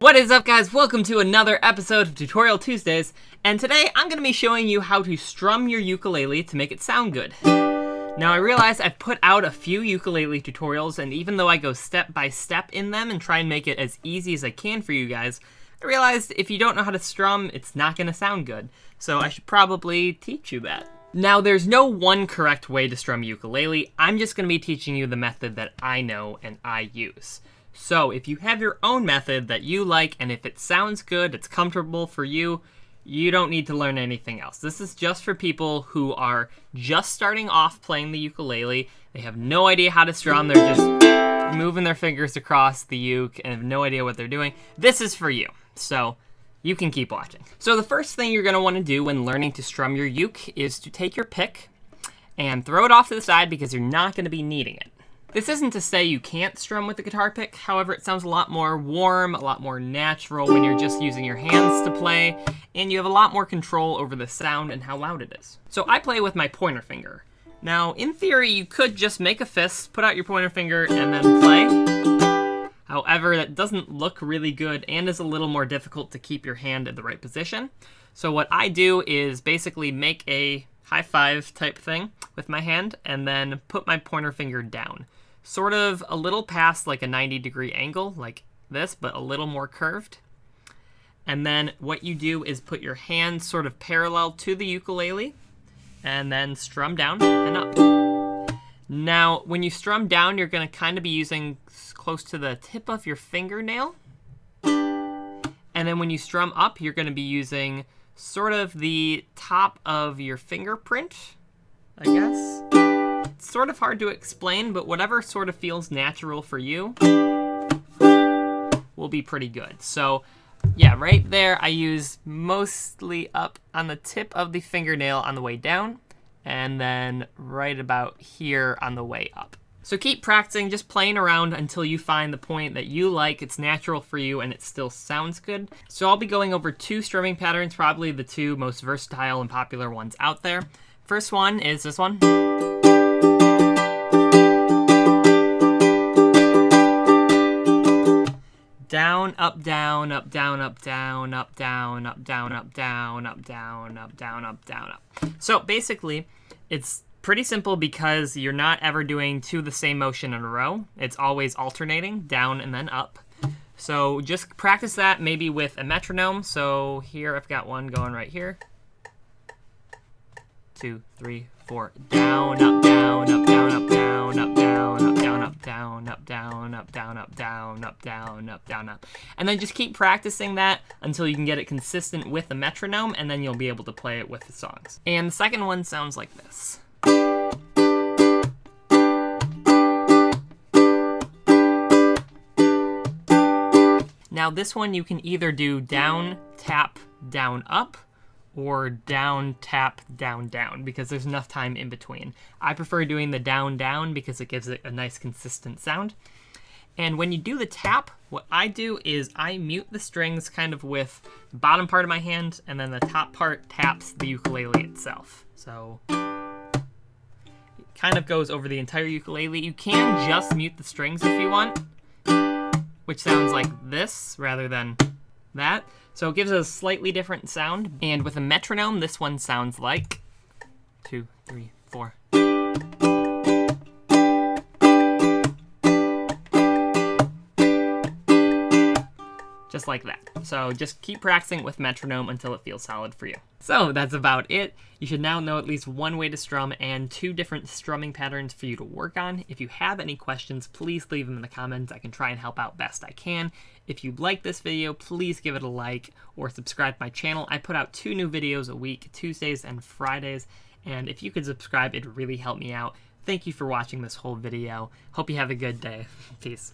What is up, guys? Welcome to another episode of Tutorial Tuesdays, and today I'm going to be showing you how to strum your ukulele to make it sound good. Now, I realize I've put out a few ukulele tutorials, and even though I go step by step in them and try and make it as easy as I can for you guys, I realized if you don't know how to strum, it's not going to sound good, so I should probably teach you that. Now, there's no one correct way to strum ukulele. I'm just going to be teaching you the method that I know and I use. So if you have your own method that you like, and if it sounds good, it's comfortable for you, you don't need to learn anything else. This is just for people who are just starting off playing the ukulele. They have no idea how to strum. They're just moving their fingers across the uke and have no idea what they're doing. This is for you. So you can keep watching. So the first thing you're going to want to do when learning to strum your uke is to take your pick and throw it off to the side because you're not going to be needing it. This isn't to say you can't strum with the guitar pick, however, it sounds a lot more warm, a lot more natural when you're just using your hands to play, and you have a lot more control over the sound and how loud it is. So I play with my pointer finger. Now, in theory, you could just make a fist, put out your pointer finger, and then play. However, that doesn't look really good and is a little more difficult to keep your hand in the right position. So what I do is basically make a high five type thing with my hand and then put my pointer finger down. Sort of a little past like a 90-degree angle, like this, but a little more curved. And then what you do is put your hand sort of parallel to the ukulele and then strum down and up. Now, when you strum down, you're going to kind of be using close to the tip of your fingernail. And then when you strum up, you're going to be using sort of the top of your fingerprint, I guess. It's sort of hard to explain, but whatever sort of feels natural for you will be pretty good. So yeah, right there I use mostly up on the tip of the fingernail on the way down, and then right about here on the way up. So keep practicing, just playing around until you find the point that you like, it's natural for you, and it still sounds good. So I'll be going over two strumming patterns, probably the two most versatile and popular ones out there. First one is this one. Down, up, down, up, down, up, down, up, down, up, down, up, down, up, down, up, down, up, down, up. So basically, it's pretty simple because you're not ever doing two of the same motion in a row. It's always alternating, down and then up. So just practice that maybe with a metronome. So here I've got one going right here. 2, 3, 4. Down, up, down, up, down, up, down, up, down, up, down, up, down, up, down, up, down, up, down, up, down, up, down, up. And then just keep practicing that until you can get it consistent with the metronome, and then you'll be able to play it with the songs. And the second one sounds like this. Now this one you can either do down, tap, down, up, or down, tap, down, down, because there's enough time in between. I prefer doing the down, down because it gives it a nice consistent sound. And when you do the tap, what I do is I mute the strings kind of with the bottom part of my hand, and then the top part taps the ukulele itself. So it kind of goes over the entire ukulele. You can just mute the strings if you want, which sounds like this rather than that. So it gives a slightly different sound. And with a metronome, this one sounds like 2, 3, 4. Just like that. So just keep practicing with metronome until it feels solid for you. So that's about it. You should now know at least one way to strum and two different strumming patterns for you to work on. If you have any questions, please leave them in the comments. I can try and help out best I can. If you like this video, please give it a like or subscribe to my channel. I put out 2 new videos a week, Tuesdays and Fridays, and if you could subscribe, it'd really help me out. Thank you for watching this whole video. Hope you have a good day. Peace.